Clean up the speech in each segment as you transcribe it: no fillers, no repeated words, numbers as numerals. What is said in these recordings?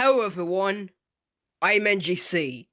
Hello everyone, I'm NGC,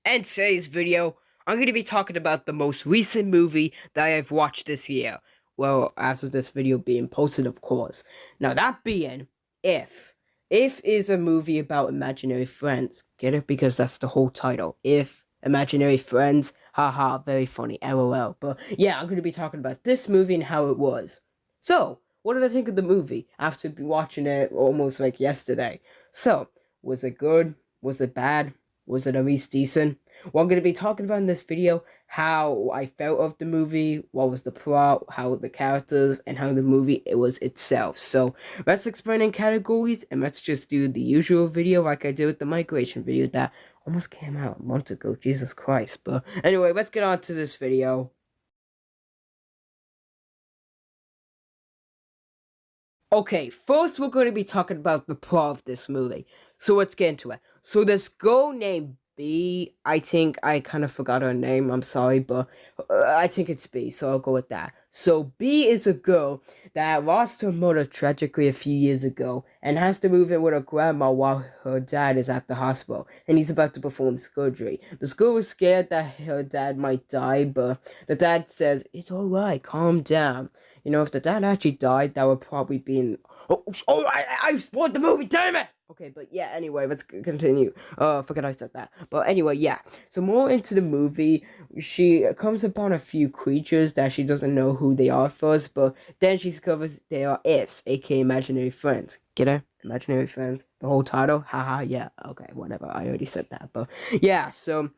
and today's video, I'm going to be talking about the most recent movie that I have watched this year. Well, after this video being posted, of course. Now, that being, If. If is a movie about imaginary friends. Get it? Because that's the whole title. If Imaginary Friends. Haha, very funny, LOL. But yeah, I'm going to be talking about this movie and how it was. So, what did I think of the movie after watching it almost like yesterday? So, was it good? Was it bad? Was it at least decent? Well, I'm going to be talking about in this video how I felt of the movie, what was the plot, how the characters, and how the movie it was itself. So let's explain in categories, and let's just do the usual video like I did with the migration video that almost came out a month ago. Jesus Christ. But anyway, let's get on to this video. Okay, first we're going to be talking about the plot of this movie. So let's get into it. So this girl named B, I think I kind of forgot her name, I'm sorry, but I think it's B, so I'll go with that. So B is a girl that lost her mother tragically a few years ago and has to move in with her grandma while her dad is at the hospital and he's about to perform surgery. The girl is scared that her dad might die, but the dad says, "It's alright, calm down." You know, if the dad actually died, that would probably be in... I spoiled the movie, damn it! Okay, but yeah, anyway, let's continue. Forget I said that. But anyway, yeah. So more into the movie, she comes upon a few creatures that she doesn't know who they are first, but then she discovers they are ifs, aka imaginary friends. Get it? Imaginary friends. The whole title? Haha, yeah. Okay, whatever. I already said that. But yeah, so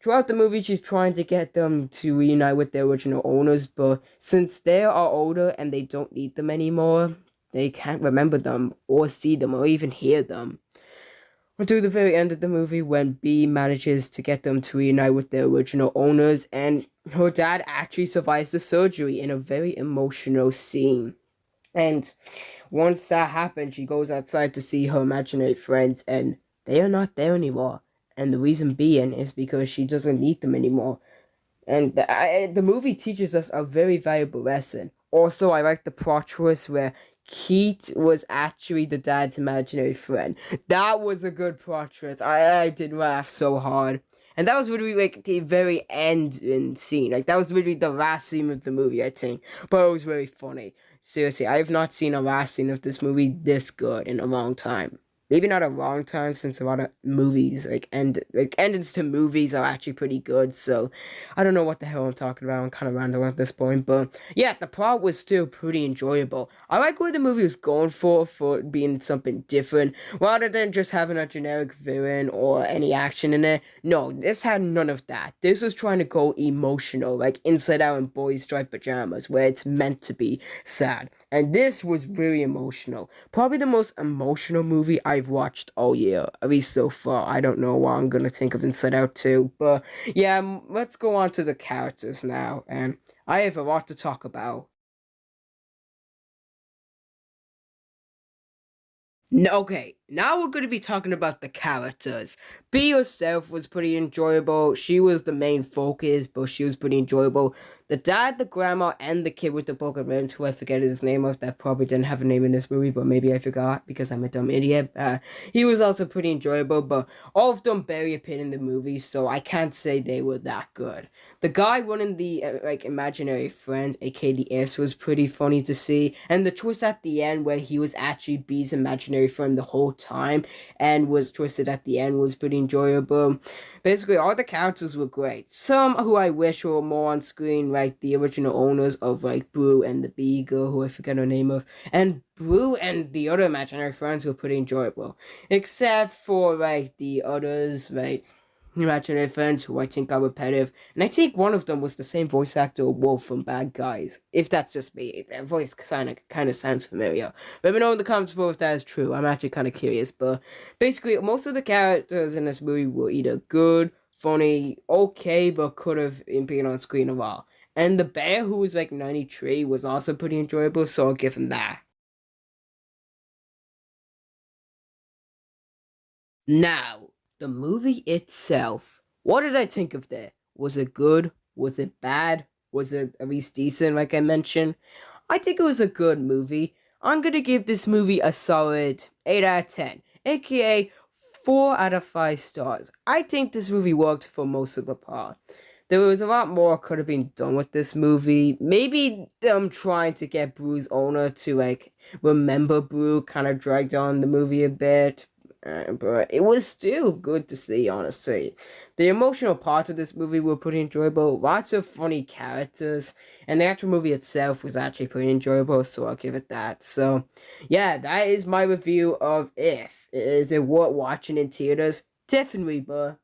throughout the movie, she's trying to get them to reunite with their original owners, but since they are older and they don't need them anymore, they can't remember them or see them or even hear them. Until the very end of the movie, when B manages to get them to reunite with their original owners, and her dad actually survives the surgery in a very emotional scene. And once that happens, she goes outside to see her imaginary friends, and they are not there anymore. And the reason being is because she doesn't need them anymore. And the movie teaches us a very valuable lesson. Also, I like the plot twist where Keith was actually the dad's imaginary friend. That was a good plot twist. I did laugh so hard. And that was really like the very end in scene. Like that was really the last scene of the movie, I think. But it was very funny. Seriously, I have not seen a last scene of this movie this good in a long time. Maybe not a long time since a lot of movies like endings to movies are actually pretty good. So I don't know what the hell I'm talking about. I'm kind of random at this point, but yeah, the plot was still pretty enjoyable. I like where the movie was going for being something different rather than just having a generic villain or any action in it. No, this had none of that. This was trying to go emotional, like Inside Out and Boys Striped Pajamas, where it's meant to be sad. And this was really emotional. Probably the most emotional movie I've watched all year, at least so far. I don't know what I'm gonna think of Inside Out 2, but yeah, let's go on to the characters now, and I have a lot to talk about. No, okay, now we're going to be talking about the characters. B herself was pretty enjoyable. She was the main focus, but she was pretty enjoyable. The dad, the grandma, and the kid with the broken ribs, who I forget his name of, that probably didn't have a name in this movie, but maybe I forgot because I'm a dumb idiot. He was also pretty enjoyable, but all of them barely appeared in the movie, so I can't say they were that good. The guy running the like imaginary friend, aka the S, was pretty funny to see, and the twist at the end where he was actually B's imaginary friend the whole time and was twisted at the end was pretty enjoyable. Basically, all the characters were great. Some who I wish were more on screen, like the original owners of like Brew and the Bee girl, who I forget her name of, and Brew and the other imaginary friends were pretty enjoyable, except for like the others, like imaginary friends who I think are repetitive, and I think one of them was the same voice actor Wolf from Bad Guys. If that's just me, that voice kind of sounds familiar. Let me know in the comments below if that is true. I'm actually kind of curious, but basically, most of the characters in this movie were either good, funny, okay, but could have been on screen a lot. And the bear, who was like 93, was also pretty enjoyable, so I'll give him that. Now, the movie itself. What did I think of that? Was it good? Was it bad? Was it at least decent, like I mentioned? I think it was a good movie. I'm gonna give this movie a solid 8 out of 10, aka 4 out of 5 stars. I think this movie worked for most of the part. There was a lot more could have been done with this movie. Maybe them trying to get Bru's owner to like remember Bru kind of dragged on the movie a bit. But it was still good to see, honestly. The emotional parts of this movie were pretty enjoyable. Lots of funny characters, and the actual movie itself was actually pretty enjoyable, so I'll give it that. So, yeah, that is my review of If. Is it worth watching in theaters? Definitely, but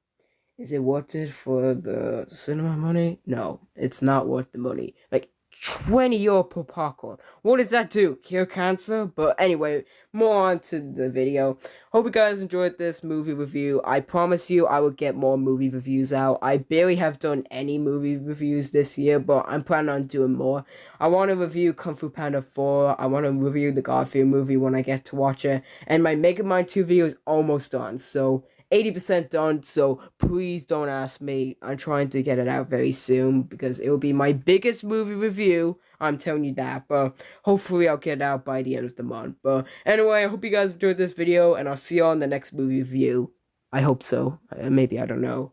is it worth it for the cinema money? No, it's not worth the money. Like, 20 euro per popcorn. What does that do? Cure cancer? But anyway, more on to the video. Hope you guys enjoyed this movie review. I promise you I will get more movie reviews out. I barely have done any movie reviews this year, but I'm planning on doing more. I want to review Kung Fu Panda 4. I want to review the Garfield movie when I get to watch it. And my Megamind 2 video is almost done, so 80% done, so please don't ask me. I'm trying to get it out very soon because it will be my biggest movie review. I'm telling you that, but hopefully I'll get it out by the end of the month. But anyway, I hope you guys enjoyed this video, and I'll see you on the next movie review. I hope so. Maybe, I don't know.